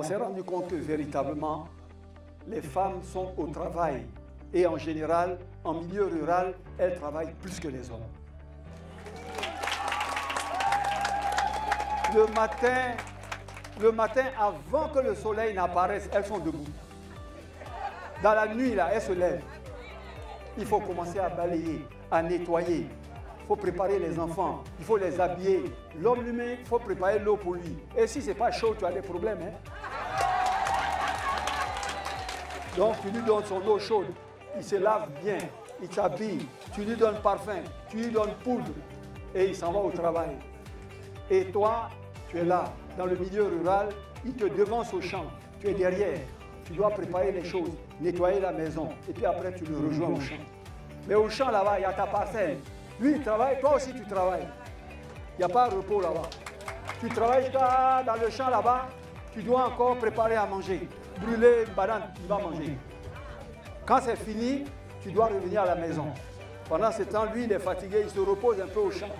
s'est rendu compte que véritablement, les femmes sont au travail. Et en général, en milieu rural, elles travaillent plus que les hommes. Le matin, avant que le soleil n'apparaisse, elles sont debout. Dans la nuit, là, elles se lèvent. Il faut commencer à balayer, à nettoyer. Il faut préparer les enfants, il faut les habiller. L'homme lui-même, il faut préparer l'eau pour lui. Et si ce n'est pas chaud, tu as des problèmes. Hein? Donc, tu lui donnes son eau chaude. Il se lave bien, il t'habille. Tu lui donnes parfum, tu lui donnes poudre. Et il s'en va au travail. Et toi, tu es là, dans le milieu rural, il te devance au champ. Tu es derrière. Tu dois préparer les choses, nettoyer la maison. Et puis après, tu le rejoins au champ. Mais au champ, là-bas, il y a ta parcelle. Lui, il travaille, toi aussi, tu travailles. Il n'y a pas de repos là-bas. Tu travailles dans le champ là-bas, tu dois encore préparer à manger. Brûler une banane, tu vas manger. Quand c'est fini, tu dois revenir à la maison. Pendant ce temps, lui, il est fatigué, il se repose un peu au champ.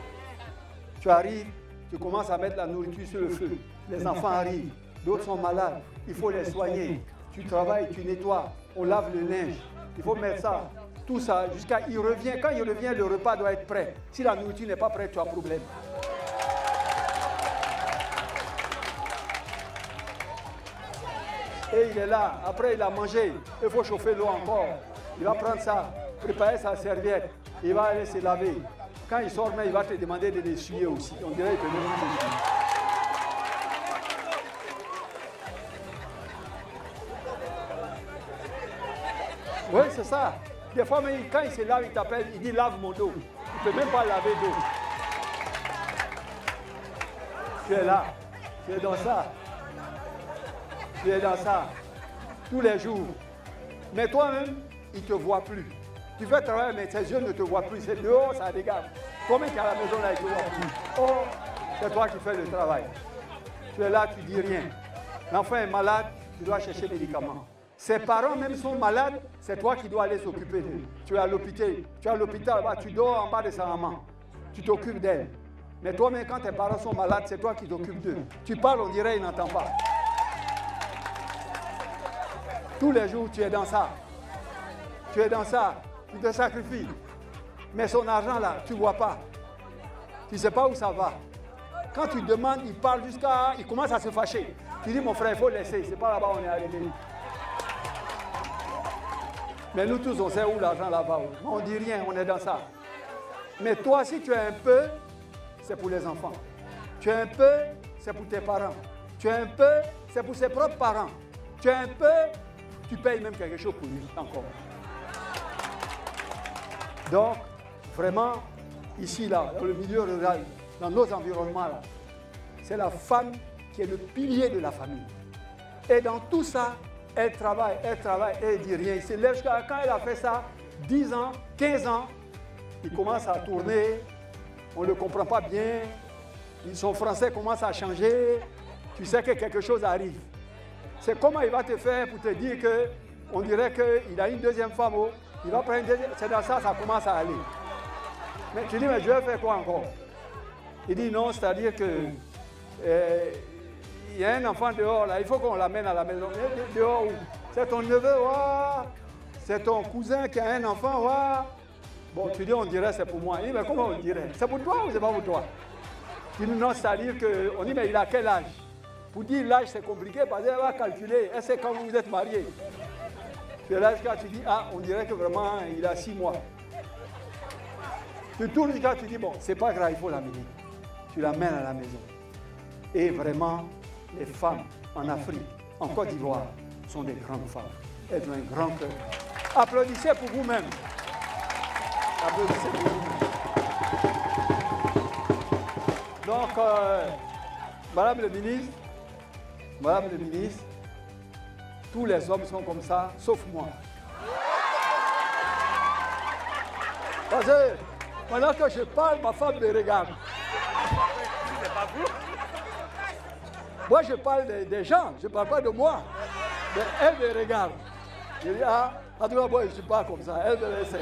Tu arrives, tu commences à mettre la nourriture sur le feu. Les enfants arrivent, d'autres sont malades, il faut les soigner. Tu travailles, tu nettoies, on lave le linge. Il faut mettre ça, tout ça, jusqu'à il revient. Quand il revient, le repas doit être prêt. Si la nourriture n'est pas prête, tu as problème. Et il est là, après il a mangé, il faut chauffer l'eau encore. Il va prendre ça, préparer sa serviette, il va aller se laver. Quand il sort, il va te demander de l'essuyer aussi. On dirait qu'il peut même l'essuyer. Oui, c'est ça. Des fois, même, quand il se lave, il t'appelle, il dit lave mon dos. Il ne peut même pas laver d'eau. Tu es là, tu es dans ça. Tu es dans ça tous les jours. Mais toi-même, il ne te voit plus. Tu fais travailler, mais tes yeux ne te voient plus. C'est dehors, ça dégage. Combien tu es à la maison là, il ne te voit plus. Oh, c'est toi qui fais le travail. Tu es là, tu ne dis rien. L'enfant est malade, tu dois chercher des médicaments. Ses parents même sont malades, c'est toi qui dois aller s'occuper d'eux. Tu es à l'hôpital, là-bas, tu dors en bas de sa maman. Tu t'occupes d'elle. Mais toi-même, quand tes parents sont malades, c'est toi qui t'occupes d'eux. Tu parles, on dirait, il n'entend pas. Tous les jours, tu es dans ça. Tu es dans ça. Tu te sacrifies. Mais son argent, là, tu ne vois pas. Tu ne sais pas où ça va. Quand tu demandes, il parle jusqu'à... Il commence à se fâcher. Tu dis, mon frère, il faut laisser. C'est pas là-bas où on est arrivé. Mais nous tous, on sait où l'argent là-bas. On ne dit rien, on est dans ça. Mais toi, si tu as un peu, c'est pour les enfants. Tu as un peu, c'est pour tes parents. Tu as un peu, c'est pour ses propres parents. Tu as un peu, tu payes même quelque chose pour lui encore. Donc, vraiment, ici, là, dans le milieu rural, dans nos environnements, là, c'est la femme qui est le pilier de la famille. Et dans tout ça, elle travaille, et elle ne dit rien. Il se lève jusqu'à quand elle a fait ça, 10 ans, 15 ans, il commence à tourner, on ne le comprend pas bien, son français commence à changer, tu sais que quelque chose arrive. C'est comment il va te faire pour te dire qu'on dirait qu'il a une deuxième femme, il va prendre une deuxième, c'est dans ça, ça commence à aller. Mais tu dis, mais je vais faire quoi encore? Il dit non, c'est-à-dire que il y a un enfant dehors, là, il faut qu'on l'amène à la maison. Dehors où? C'est ton neveu, ouais. C'est ton cousin qui a un enfant, ouais. Bon, tu dis, on dirait c'est pour moi. Il dit, mais comment on dirait? C'est pour toi ou c'est pas pour toi? Tu dis, non, c'est-à-dire qu'on dit, mais il a quel âge? Pour dire l'âge, c'est compliqué parce qu'elle va calculer. Elle sait quand vous êtes mariés. Tu es là jusqu'à tu dis, ah, on dirait que vraiment, il a 6 mois. Tu tournes jusqu'à tu dis, bon, c'est pas grave, il faut l'amener. Tu l'amènes à la maison. Et vraiment, les femmes en Afrique, en Côte d'Ivoire, sont des grandes femmes. Elles ont un grand cœur. Applaudissez pour vous-même. Applaudissez pour vous-même. Donc, Madame le ministre, tous les hommes sont comme ça, sauf moi. Parce que pendant que je parle, ma femme me regarde. C'est pas vous? Moi, je parle des gens, je ne parle pas de moi. Mais elle me regarde. Je dis, ah, en tout cas, moi, je ne suis pas comme ça. Elle me laisse.